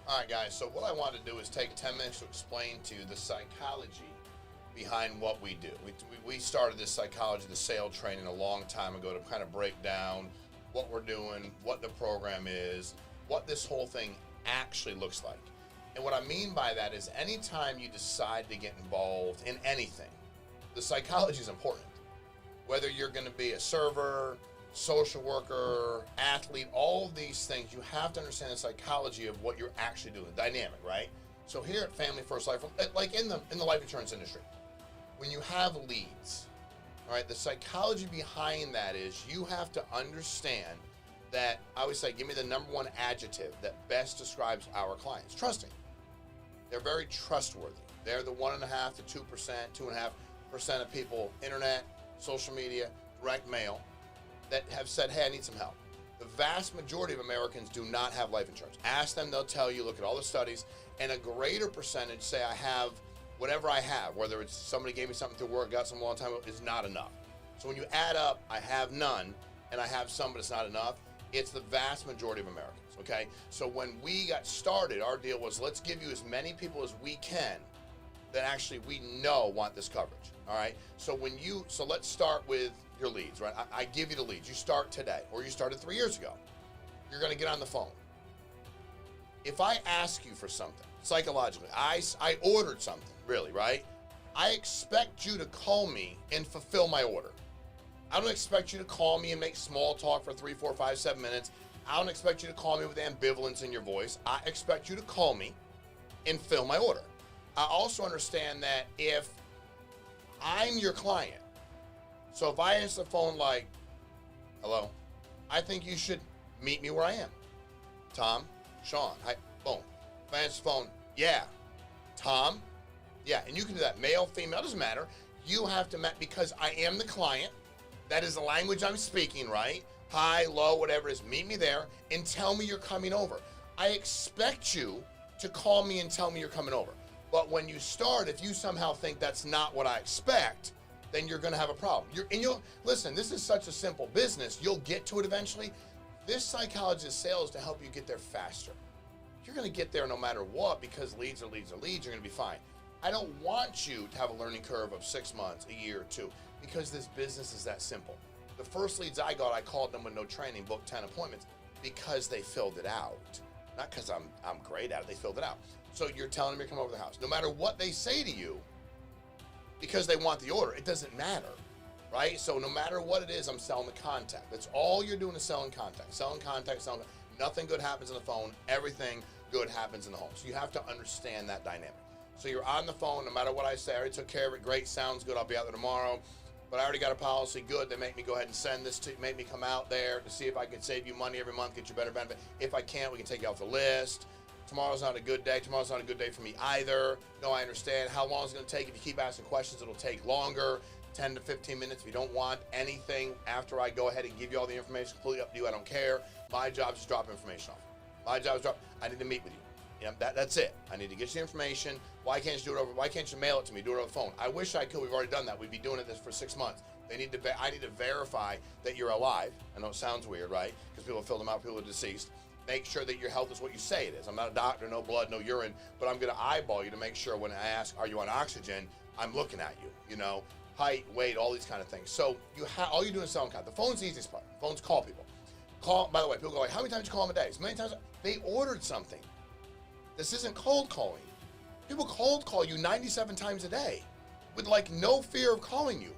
All right, guys, so what I want to do is take 10 minutes to explain to you the psychology behind what we do. We started this psychology, the sale training a long time ago to kind of break down what we're doing, what the program is, what this whole thing actually looks like. And what I mean by that is anytime you decide to get involved in anything, the psychology is important. Whether you're going to be a server, social worker, athlete, all of these things, you have to understand the psychology of what you're actually doing, the dynamic, right? So here at Family First Life, like in the life insurance industry, when you have leads, all right, the psychology behind that is you have to understand that, I always say, give me the number one adjective that best describes our clients. Trusting. They're very trustworthy. They're the 1.5% to 2%, 2.5% of people, internet, social media, direct mail, that have said, hey, I need some help. The vast majority of Americans do not have life insurance. Ask them, they'll tell you, look at all the studies, and a greater percentage say I have whatever I have, whether it's somebody gave me something through work, got some a long time ago, is not enough. So when you add up, I have none, and I have some, but it's not enough, it's the vast majority of Americans, okay? So when we got started, our deal was let's give you as many people as we can that actually we know want this coverage, all right? So let's start with your leads, right? I give you the leads. You start today, or you started 3 years ago. You're gonna get on the phone. If I ask you for something, psychologically, I ordered something, really, right? I expect you to call me and fulfill my order. I don't expect you to call me and make small talk for 3, 4, 5, 7 minutes. I don't expect you to call me with ambivalence in your voice. I expect you to call me and fill my order. I also understand that if I'm your client, so if I answer the phone like, hello, I think you should meet me where I am. Tom, Shawn, hi, boom. If I answer the phone, yeah, Tom, yeah, and you can do that, male, female, doesn't matter. You have to match, because I am the client. That is the language I'm speaking, right? Hi, low, whatever it is, meet me there and tell me you're coming over. I expect you to call me and tell me you're coming over. But when you start, if you somehow think that's not what I expect, then you're gonna have a problem. Listen, this is such a simple business, you'll get to it eventually. This psychology of sales to help you get there faster. You're gonna get there no matter what, because leads are leads are leads, you're gonna be fine. I don't want you to have a learning curve of 6 months, a year or two, because this business is that simple. The first leads I got, I called them with no training, booked 10 appointments, because they filled it out. Not because I'm great at it, they filled it out. So you're telling them you're coming over the house. No matter what they say to you, because they want the order, it doesn't matter, right? So no matter what it is, I'm selling the contact. That's all you're doing is selling contact. Selling contact, selling contact. Nothing good happens on the phone. Everything good happens in the home. So you have to understand that dynamic. So you're on the phone, no matter what I say, I already took care of it, great, sounds good, I'll be out there tomorrow. But I already got a policy, good, they make me go ahead and send this to, make me come out there to see if I can save you money every month, get you better benefit. If I can't, we can take you off the list. Tomorrow's not a good day, tomorrow's not a good day for me either. No, I understand. How long is it gonna take? If you keep asking questions, it'll take longer, 10 to 15 minutes. If you don't want anything after I go ahead and give you all the information, completely up to you, I don't care. My job is to drop information off. My job is I need to meet with you. You know, that's it. I need to get you the information. Why can't you do it over? Why can't you mail it to me? Do it over the phone. I wish I could. We've already done that. We'd be doing this for 6 months. I need to verify that you're alive. I know it sounds weird, right? Because people have filled them out. People are deceased. Make sure that your health is what you say it is. I'm not a doctor, no blood, no urine, but I'm going to eyeball you to make sure when I ask, are you on oxygen? I'm looking at you. You know, height, weight, all these kind of things. So all you're doing is selling content. The phone's the easiest part. Phones call people. By the way, people go like, how many times do you call them a day? As many times. They ordered something. This isn't cold calling. People cold call you 97 times a day with like no fear of calling you.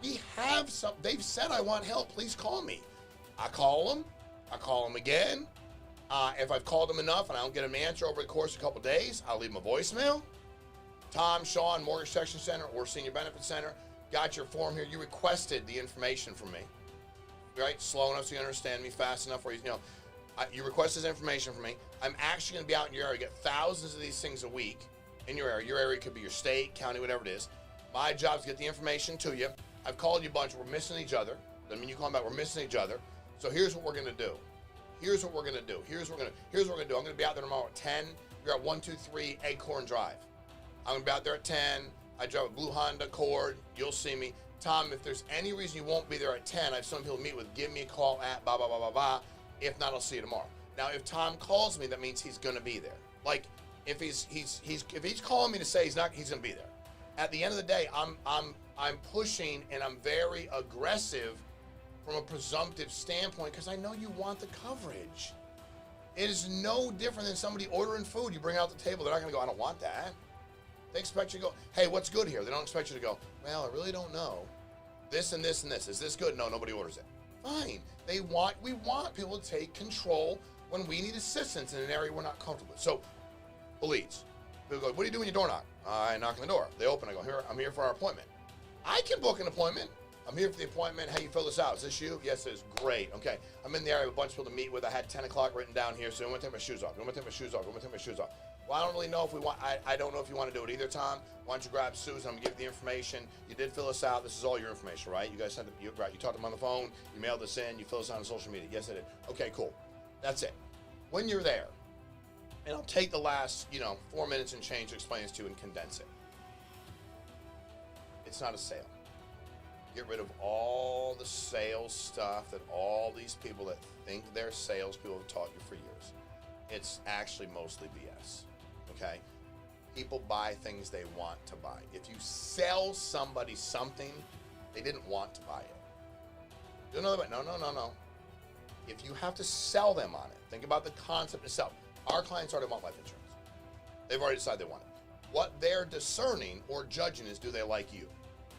We have they've said, I want help, please call me. I call them again. If I've called them enough and I don't get an answer over the course of a couple days, I'll leave them a voicemail. Tom, Shawn, Mortgage Section Center or Senior Benefit Center, got your form here. You requested the information from me, right? Slow enough so you understand me, fast enough where you request this information from me. I'm actually gonna be out in your area, get thousands of these things a week in your area. Your area could be your state, county, whatever it is. My job is to get the information to you. I've called you a bunch, we're missing each other. Doesn't mean you call me back, we're missing each other. So here's what we're gonna do. Here's what we're gonna do. Here's what we're gonna do. I'm gonna be out there tomorrow at 10. You're at 123 Acorn Drive. I'm gonna be out there at 10. I drive a blue Honda Accord. You'll see me. Tom, if there's any reason you won't be there at 10, I have some people to meet with, give me a call at blah, blah, blah, blah, blah. If not, I'll see you tomorrow. Now, if Tom calls me, that means he's going to be there. Like, if he's calling me to say he's going to be there. At the end of the day, I'm pushing and I'm very aggressive from a presumptive standpoint because I know you want the coverage. It is no different than somebody ordering food. You bring out the table, they're not going to go, I don't want that. They expect you to go, hey, what's good here? They don't expect you to go, well, I really don't know. This and this and this. Is this good? No, nobody orders it. Fine. We want people to take control when we need assistance in an area we're not comfortable with. So, leads. People go, what do you do when you door knock? I knock on the door. They open. I go, here, I'm here for our appointment. I can book an appointment. I'm here for the appointment. Hey, you fill this out. Is this you? Yes, it is. Great. Okay. I'm in the area with a bunch of people to meet with. I had 10 o'clock written down here, so I'm going to take my shoes off. I'm going to take my shoes off. I'm going to take my shoes off. Well, I don't really know if we want, I don't know if you want to do it either, Tom. Why don't you grab Susan? I'm going to give you the information. You did fill this out. This is all your information, right? You guys sent it, right? You talked to them on the phone. You mailed this in. You fill this out on social media. Yes, I did. Okay, cool. That's it. When you're there, and I'll take the last, 4 minutes and change to explain this to you and condense it. It's not a sale. Get rid of all the sales stuff that all these people that think they're salespeople have taught you for years. It's actually mostly BS, okay? People buy things they want to buy. If you sell somebody something, they didn't want to buy it. Do another way. No. If you have to sell them on it, think about the concept itself. Our clients already want life insurance. They've already decided they want it. What they're discerning or judging is, do they like you?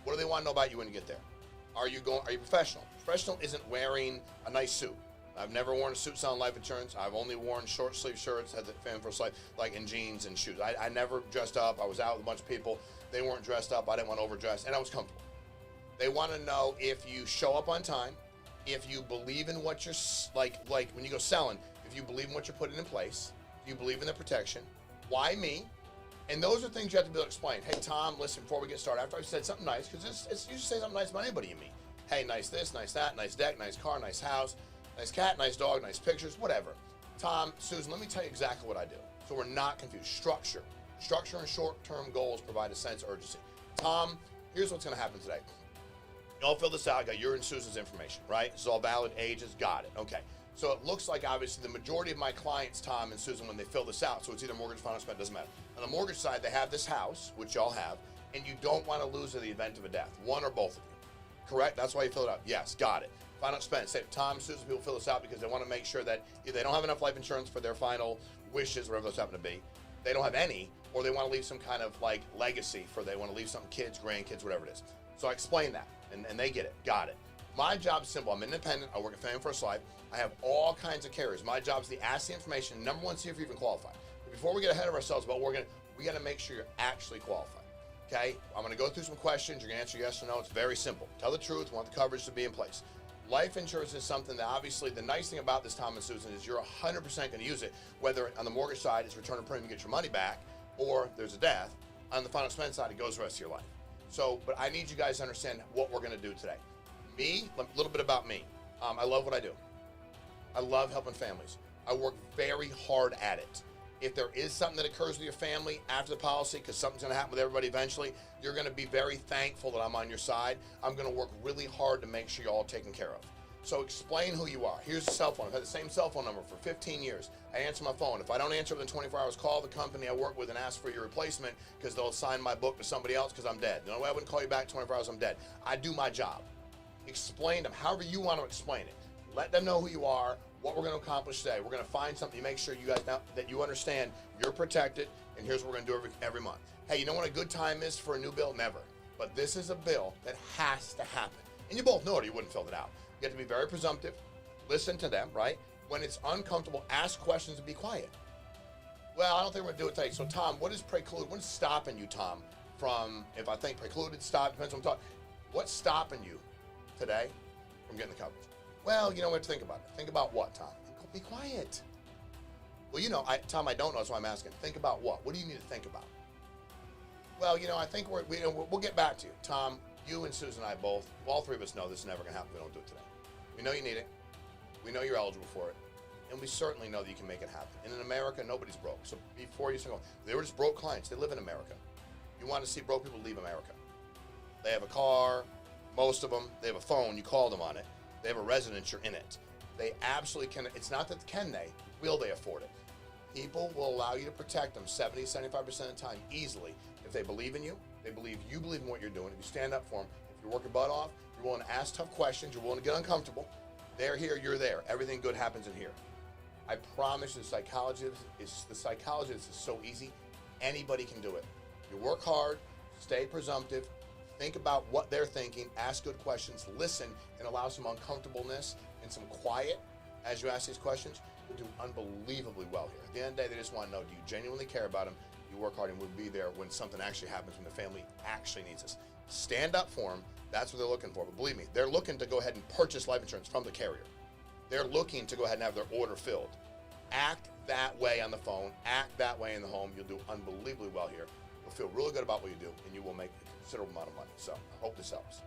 What do they want to know about you when you get there? Are you professional? Professional isn't wearing a nice suit. I've never worn a suit selling life insurance. I've only worn short sleeve shirts, had the fan for life, like in jeans and shoes. I never dressed up. I was out with a bunch of people. They weren't dressed up. I didn't want to overdress, and I was comfortable. They want to know if you show up on time, if you believe in what you're, like when you go selling, if you believe in what you're putting in place, if you believe in the protection, why me? And those are things you have to be able to explain. Hey, Tom, listen, before we get started, after I've said something nice, because it's you should say something nice about anybody you meet. Hey, nice this, nice that, nice deck, nice car, nice house, nice cat, nice dog, nice pictures, whatever. Tom, Susan, let me tell you exactly what I do, so we're not confused. Structure and short-term goals provide a sense of urgency. Tom, here's what's going to happen today. Y'all fill this out. I got your and Susan's information, right? This is all valid, ages, got it. Okay. So it looks like, obviously, the majority of my clients, Tom and Susan, when they fill this out, so it's either mortgage, final expense, doesn't matter. On the mortgage side, they have this house, which y'all have, and you don't want to lose in the event of a death, one or both of you. Correct? That's why you fill it out. Yes, got it. Final expense. Say, Tom, Susan, people fill this out because they want to make sure that if they don't have enough life insurance for their final wishes, whatever those happen to be, they don't have any, or they want to leave some kind of like legacy they want to leave some kids, grandkids, whatever it is. So I explain that, and they get it. Got it. My job's simple. I'm independent. I work at Family First Life. I have all kinds of carriers. My job's to ask the information. Number one, see if you even qualify. But before we get ahead of ourselves about what we got to make sure you're actually qualified. Okay? I'm going to go through some questions. You're going to answer yes or no. It's very simple. Tell the truth. Want the coverage to be in place. Life insurance is something that, obviously, the nice thing about this, Tom and Susan, is you're 100% going to use it, whether on the mortgage side it's return of premium, get your money back, or there's a death. On the final expense side, it goes the rest of your life. So, but I need you guys to understand what we're going to do today. Me, a little bit about me. I love what I do. I love helping families. I work very hard at it. If there is something that occurs with your family after the policy, because something's going to happen with everybody eventually, you're going to be very thankful that I'm on your side. I'm going to work really hard to make sure you're all taken care of. So explain who you are. Here's the cell phone. I've had the same cell phone number for 15 years. I answer my phone. If I don't answer within 24 hours, call the company I work with and ask for your replacement because they'll assign my book to somebody else because I'm dead. The only way I wouldn't call you back 24 hours, I'm dead. I do my job. Explain them however you want to explain it. Let them know who you are, what we're going to accomplish today. We're going to find something to make sure you guys know that you understand you're protected, and here's what we're going to do every month. Hey, you know what a good time is for a new bill? Never. But this is a bill that has to happen. And you both know it or you wouldn't fill it out. You have to be very presumptive. Listen to them, right? When it's uncomfortable, ask questions and be quiet. Well, I don't think we're going to do it today. So, Tom, what is preclude? What is stopping you, Tom, from, if I think precluded, stop, depends on what I'm talking. What's stopping you today from getting the coverage? Well, we have to think about it. Think about what, Tom? Be quiet. Well, Tom, I don't know, so I'm asking. Think about what? What do you need to think about? Well, I think we'll get back to you. Tom, you and Susan and I both, all three of us know this is never going to happen if we don't do it today. We know you need it. We know you're eligible for it. And we certainly know that you can make it happen. And in America, nobody's broke. So before you say, they were just broke clients. They live in America. You want to see broke people leave America. They have a car, most of them. They have a phone. You call them on it. They have a residence. You're in it. They absolutely can. It's not that can they. Will they afford it? People will allow you to protect them 70, 75% of the time easily if they believe in you, they believe you believe in what you're doing, if you stand up for them, if you work your butt off, you're willing to ask tough questions, you're willing to get uncomfortable. They're here, you're there. Everything good happens in here. I promise the psychology is so easy. Anybody can do it. You work hard, stay presumptive, think about what they're thinking, ask good questions, listen, and allow some uncomfortableness and some quiet as you ask these questions. You'll do unbelievably well here. At the end of the day, they just want to know, do you genuinely care about them? You work hard and we'll be there when something actually happens, when the family actually needs us. Stand up for them. That's what they're looking for. But believe me, they're looking to go ahead and purchase life insurance from the carrier. They're looking to go ahead and have their order filled. Act that way on the phone. Act that way in the home. You'll do unbelievably well here. You'll feel really good about what you do, and you will make a considerable amount of money. So I hope this helps.